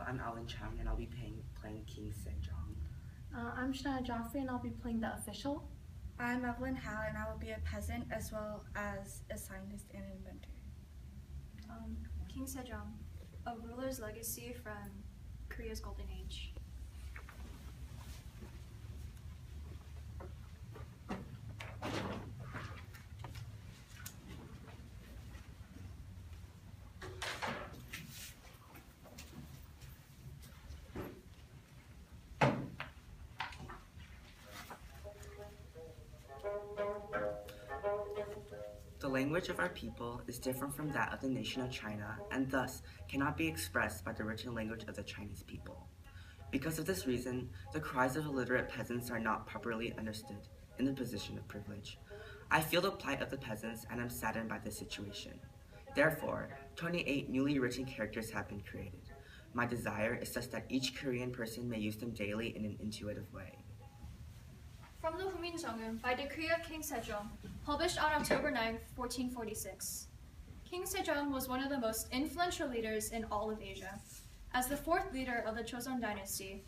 I'm Alan Chang, and I'll be playing King Sejong. I'm Shana Joffrey, and I'll be playing the official. I'm Evelyn Howe, and I will be a peasant as well as a scientist and inventor. King Sejong, a ruler's legacy from Korea's golden age. The language of our people is different from that of the nation of China, and thus cannot be expressed by the written language of the Chinese people. Because of this reason, the cries of illiterate peasants are not properly understood in the position of privilege. I feel the plight of the peasants, and am saddened by this situation. Therefore, 28 newly written characters have been created. My desire is such that each Korean person may use them daily in an intuitive way. From the Huminjeongeum by decree of King Sejong, published on October 9, 1446. King Sejong was one of the most influential leaders in all of Asia. As the fourth leader of the Joseon dynasty,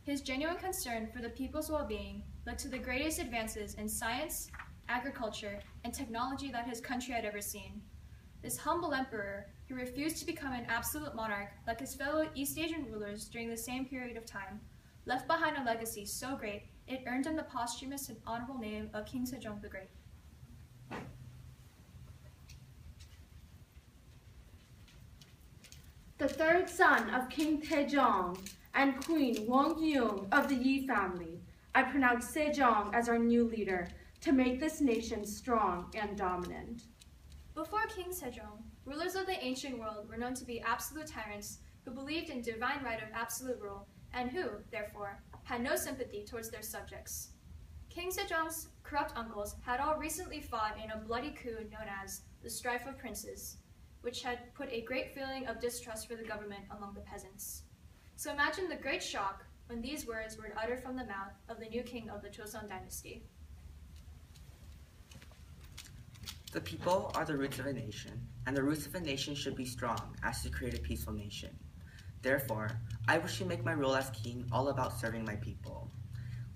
his genuine concern for the people's well-being led to the greatest advances in science, agriculture, and technology that his country had ever seen. This humble emperor, who refused to become an absolute monarch like his fellow East Asian rulers during the same period of time, left behind a legacy so great it earned him the posthumous and honorable name of King Sejong the Great. The third son of King Taejong and Queen Wang Yung of the Yi family, I pronounce Sejong as our new leader to make this nation strong and dominant. Before King Sejong, rulers of the ancient world were known to be absolute tyrants who believed in divine right of absolute rule and who, therefore, had no sympathy towards their subjects. King Sejong's corrupt uncles had all recently fought in a bloody coup known as the Strife of Princes, which had put a great feeling of distrust for the government among the peasants. So imagine the great shock when these words were uttered from the mouth of the new king of the Joseon dynasty. The people are the roots of a nation, and the roots of a nation should be strong as to create a peaceful nation. Therefore, I wish to make my role as king all about serving my people.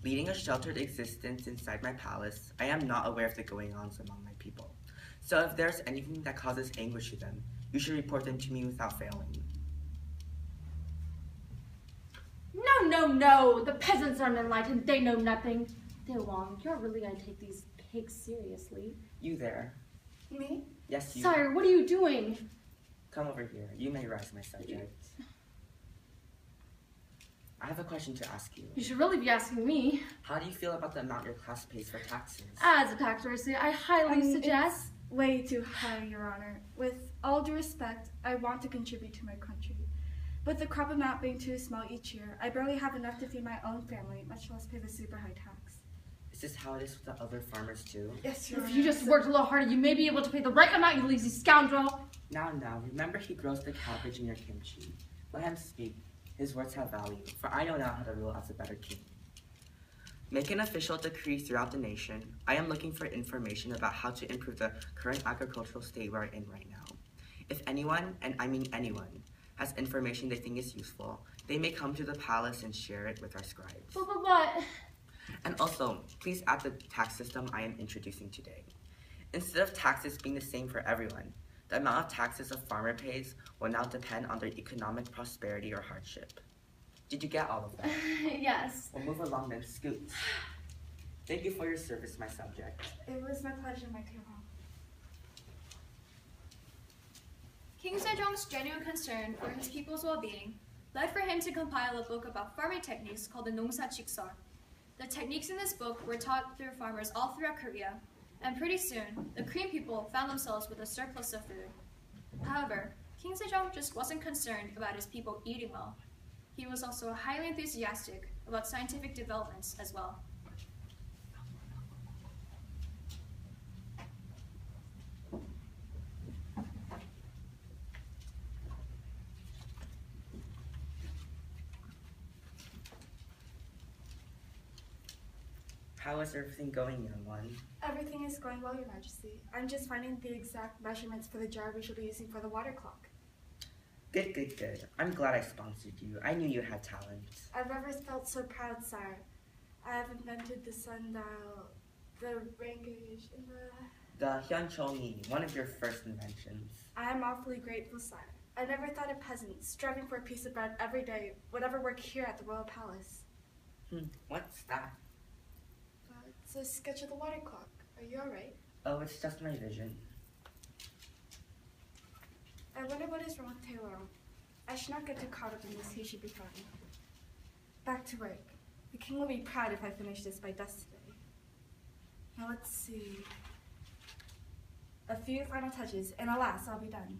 Leading a sheltered existence inside my palace, I am not aware of the goings-on among my people. So if there's anything that causes anguish to them, you should report them to me without failing. No, the peasants aren't enlightened, they know nothing. Wang, you're really gonna take these pigs seriously. You there? Me? Yes, you. Sire, what are you doing? Come over here. You may rise, my subject. I have a question to ask you. You should really be asking me. How do you feel about the amount your class pays for taxes? As a tax resident, I highly suggest... It's way too high, Your Honor. With all due respect, I want to contribute to my country. With the crop amount being too small each year, I barely have enough to feed my own family, much less pay the super high tax. Is this how it is with the other farmers too? Yes, Your Honor. If you just worked a little harder, you may be able to pay the right amount, you lazy scoundrel. Now, remember he grows the cabbage in your kimchi. Let him speak. His words have value, for I know now how to rule as a better king. Make an official decree throughout the nation. I am looking for information about how to improve the current agricultural state we're in right now. If anyone, and I mean anyone, has information they think is useful, they may come to the palace and share it with our scribes. But... And also, please add the tax system I am introducing today. Instead of taxes being the same for everyone, the amount of taxes a farmer pays will now depend on their economic prosperity or hardship. Did you get all of that? Yes. We'll move along then, scoot. Thank you for your service, my subject. It was my pleasure, my dear mom. King Sejong's genuine concern for his people's well-being led for him to compile a book about farming techniques called the Nongsa Chiksar. The techniques in this book were taught through farmers all throughout Korea, and pretty soon, the Korean people found themselves with a surplus of food. However, King Sejong just wasn't concerned about his people eating well. He was also highly enthusiastic about scientific developments as well. How is everything going, young one? Everything is going well, Your Majesty. I'm just finding the exact measurements for the jar we should be using for the water clock. Good, good, good. I'm glad I sponsored you. I knew you had talent. I've never felt so proud, sire. I have invented the sundial, the rain gauge, and The Hyunchomi, one of your first inventions. I am awfully grateful, sire. I never thought a peasant, striving for a piece of bread every day, would ever work here at the royal palace. What's that? It's a sketch of the water clock. Are you alright? Oh, it's just my vision. I wonder what is wrong with Taylor. I should not get too caught up in this. He should be fine. Back to work. The king will be proud if I finish this by dusk today. Now let's see. A few final touches, and alas, I'll be done.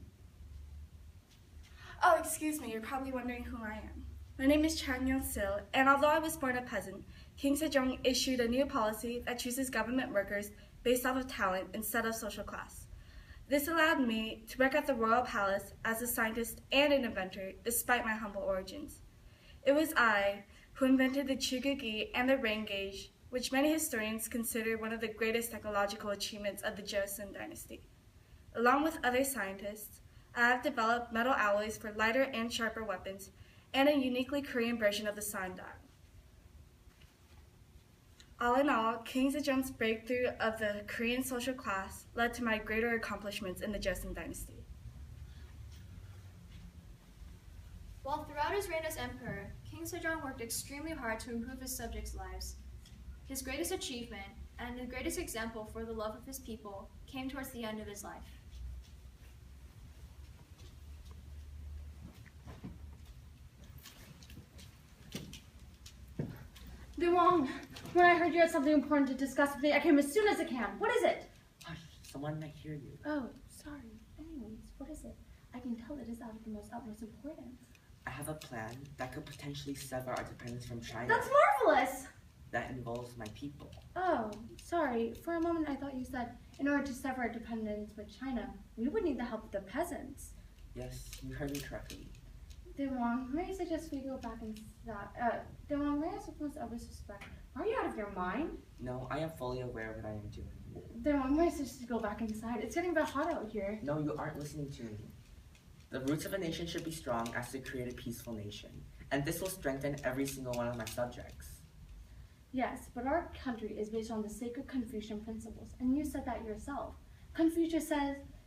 Oh, excuse me, you're probably wondering who I am. My name is Chang Yong-sil, and although I was born a peasant, King Sejong issued a new policy that chooses government workers based off of talent instead of social class. This allowed me to work at the royal palace as a scientist and an inventor, despite my humble origins. It was I who invented the Chugugi and the rain gauge, which many historians consider one of the greatest technological achievements of the Joseon dynasty. Along with other scientists, I have developed metal alloys for lighter and sharper weapons, and a uniquely Korean version of the sundial. All in all, King Sejong's breakthrough of the Korean social class led to my greater accomplishments in the Joseon dynasty. While throughout his reign as emperor, King Sejong worked extremely hard to improve his subjects' lives. His greatest achievement, and the greatest example for the love of his people, came towards the end of his life. Wong, when I heard you had something important to discuss with me, I came as soon as I can. What is it? Hush, someone might hear you. Oh, sorry. Anyways, what is it? I can tell it is of the most utmost importance. I have a plan that could potentially sever our dependence from China. That's marvelous! That involves my people. Oh, sorry. For a moment I thought you said, in order to sever our dependence with China, we would need the help of the peasants. Yes, you heard me correctly. Dewang, may I suggest we go back and Dewang, may I ask with most utmost respect, are you out of your mind? No, I am fully aware of what I am doing. Dewang, may I suggest to go back inside? It's getting a bit hot out here. No, you aren't listening to me. The roots of a nation should be strong as to create a peaceful nation, and this will strengthen every single one of my subjects. Yes, but our country is based on the sacred Confucian principles, and you said that yourself. Confucius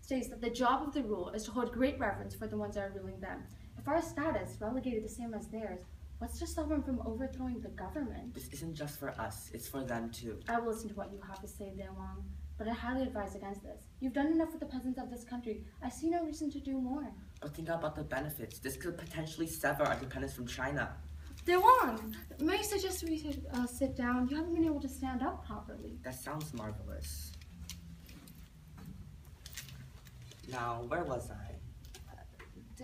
states that the job of the rule is to hold great reverence for the ones that are ruling them. If our status relegated the same as theirs, what's to stop them from overthrowing the government? This isn't just for us, it's for them too. I will listen to what you have to say, Wang, but I highly advise against this. You've done enough for the peasants of this country. I see no reason to do more. But think about the benefits. This could potentially sever our dependence from China. Wang, may I suggest we sit down? You haven't been able to stand up properly. That sounds marvelous. Now, where was I?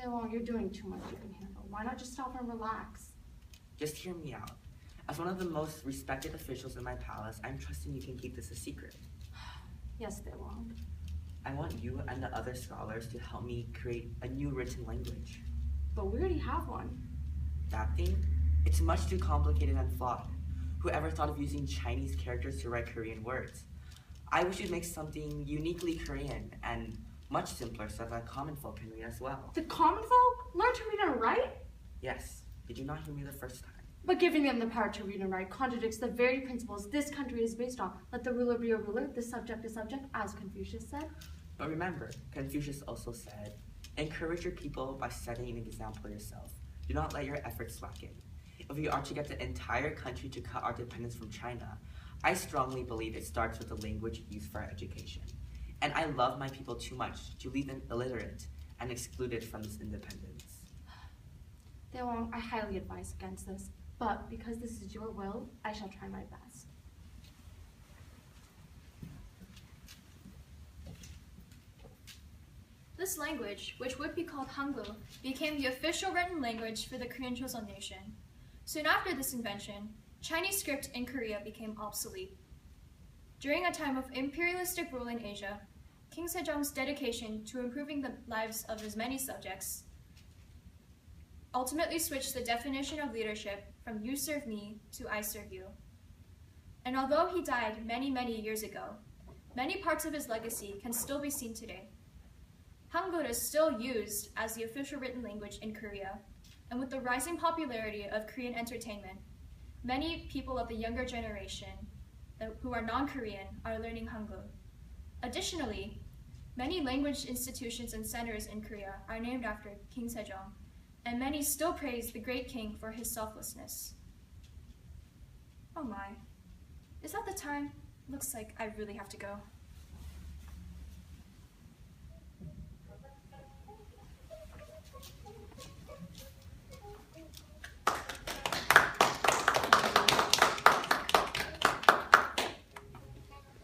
Wang, you're doing too much you can handle. Why not just stop and relax? Just hear me out. As one of the most respected officials in my palace, I'm trusting you can keep this a secret. Yes, Wang. I want you and the other scholars to help me create a new written language. But we already have one. That thing? It's much too complicated and flawed. Whoever thought of using Chinese characters to write Korean words? I wish you'd make something uniquely Korean and much simpler so that common folk can read as well. The common folk learn to read and write? Yes. Did you not hear me the first time? But giving them the power to read and write contradicts the very principles this country is based on. Let the ruler be a ruler, the subject a subject, as Confucius said. But remember, Confucius also said, encourage your people by setting an example yourself. Do not let your efforts slacken. If we are to get the entire country to cut our dependence from China, I strongly believe it starts with the language used for our education. And I love my people too much to leave them illiterate and excluded from this independence. Wang, I highly advise against this, but because this is your will, I shall try my best. This language, which would be called Hangul, became the official written language for the Korean Joseon nation. Soon after this invention, Chinese script in Korea became obsolete. During a time of imperialistic rule in Asia, King Sejong's dedication to improving the lives of his many subjects ultimately switched the definition of leadership from you serve me to I serve you. And although he died many, many years ago, many parts of his legacy can still be seen today. Hangul is still used as the official written language in Korea, and with the rising popularity of Korean entertainment, many people of the younger generation who are non-Korean are learning Hangul. Additionally, many language institutions and centers in Korea are named after King Sejong, and many still praise the great king for his selflessness. Oh my, is that the time? Looks like I really have to go.